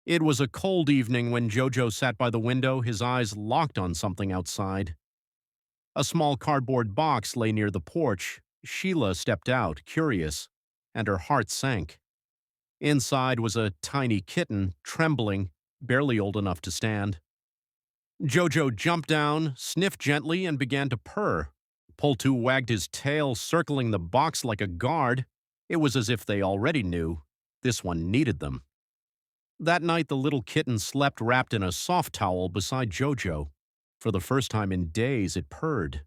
It was a cold evening when Jojo sat by the window, his eyes locked on something outside. A small cardboard box lay near the porch. Sheila stepped out, curious, and her heart sank. Inside was a tiny kitten, trembling, barely old enough to stand. Jojo jumped down, sniffed gently, and began to purr. Pultu wagged his tail, circling the box like a guard. It was as if they already knew this one needed them. That night, the little kitten slept wrapped in a soft towel beside Jojo. For the first time in days, it purred.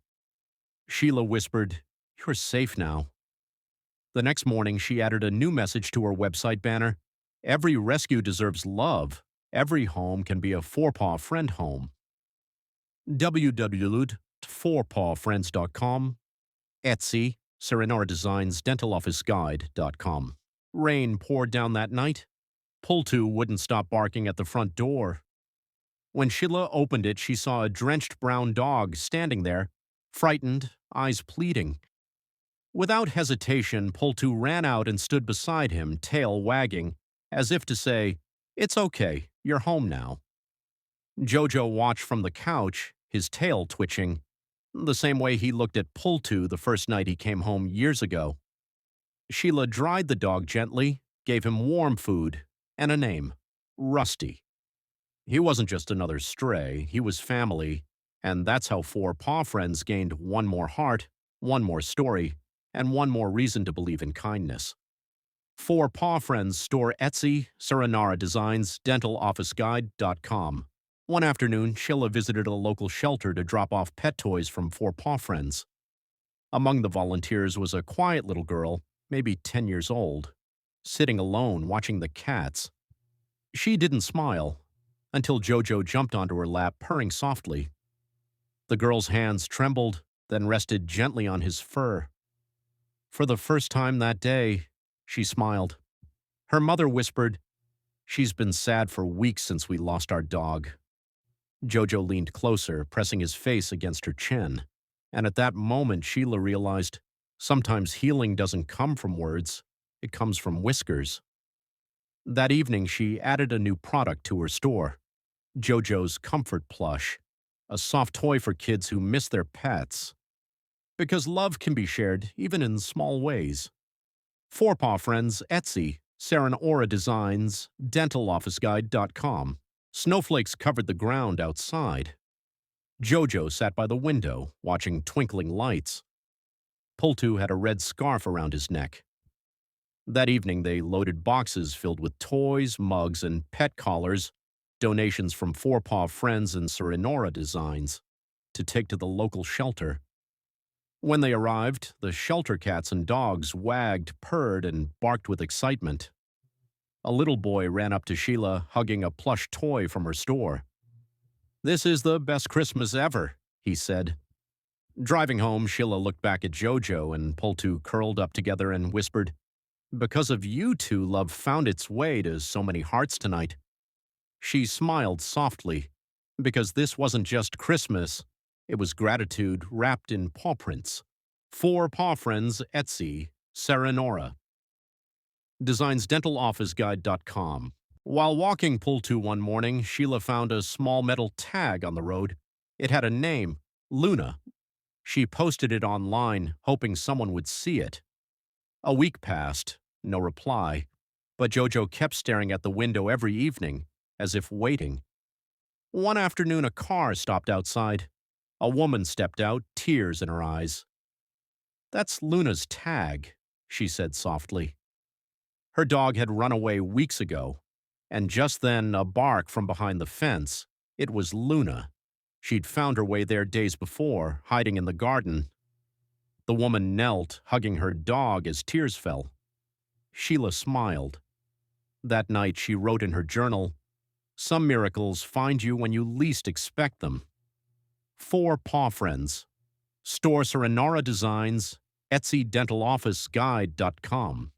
Sheila whispered, "You're safe now." The next morning, she added a new message to her website banner. Every rescue deserves love. Every home can be a four-paw friend home. www.fourpawfriends.com, Etsy, SerenauraDesigns Dental Office Guide.com. Rain poured down that night. Pultu wouldn't stop barking at the front door. When Sheila opened it, she saw a drenched brown dog standing there, frightened, eyes pleading. Without hesitation, Pultu ran out and stood beside him, tail wagging, as if to say, "It's okay, you're home now." Jojo watched from the couch, his tail twitching, the same way he looked at Pultu the first night he came home years ago. Sheila dried the dog gently, gave him warm food, and a name, Rusty. He wasn't just another stray, he was family, and that's how four paw friends gained one more heart, one more story, and one more reason to believe in kindness. Four Paw Friends store Etsy, SerenauraDesigns DentalOfficeGuide.com. One afternoon, Sheila visited a local shelter to drop off pet toys from Four Paw Friends. Among the volunteers was a quiet little girl, maybe 10 years old, sitting alone watching the cats. She didn't smile until Jojo jumped onto her lap, purring softly. The girl's hands trembled, then rested gently on his fur. For the first time that day, she smiled. Her mother whispered, "She's been sad for weeks since we lost our dog." Jojo leaned closer, pressing his face against her chin. And at that moment, Sheila realized sometimes healing doesn't come from words, it comes from whiskers. That evening, she added a new product to her store, Jojo's Comfort Plush, a soft toy for kids who miss their pets. Because love can be shared even in small ways. Four Paw Friends Etsy, SerenauraDesigns DentalOfficeGuide.com. Snowflakes covered the ground outside. Jojo sat by the window, watching twinkling lights. Pultu had a red scarf around his neck. That evening, they loaded boxes filled with toys, mugs, and pet collars, donations from Four Paw Friends and Serenaura Designs, to take to the local shelter. When they arrived, the shelter cats and dogs wagged, purred, and barked with excitement. A little boy ran up to Sheila, hugging a plush toy from her store. "This is the best Christmas ever," he said. Driving home, Sheila looked back at Jojo and Pultu curled up together and whispered, "Because of you two, love found its way to so many hearts tonight." She smiled softly, because this wasn't just Christmas, it was gratitude wrapped in paw prints. Four Paw Friends Etsy, Serenaura. Designs DentalOfficeGuide.com. While walking Pultu one morning, Sheila found a small metal tag on the road. It had a name, Luna. She posted it online, hoping someone would see it. A week passed, no reply, but Jojo kept staring at the window every evening, as if waiting. One afternoon, a car stopped outside. A woman stepped out, tears in her eyes. "That's Luna's tag," she said softly. Her dog had run away weeks ago, and just then a bark from behind the fence. It was Luna. She'd found her way there days before, hiding in the garden. The woman knelt, hugging her dog as tears fell. Sheila smiled. That night she wrote in her journal, "Some miracles find you when you least expect them." Four Paw Friends. Store Serenaura Designs, Etsy DentalOfficeGuide.com.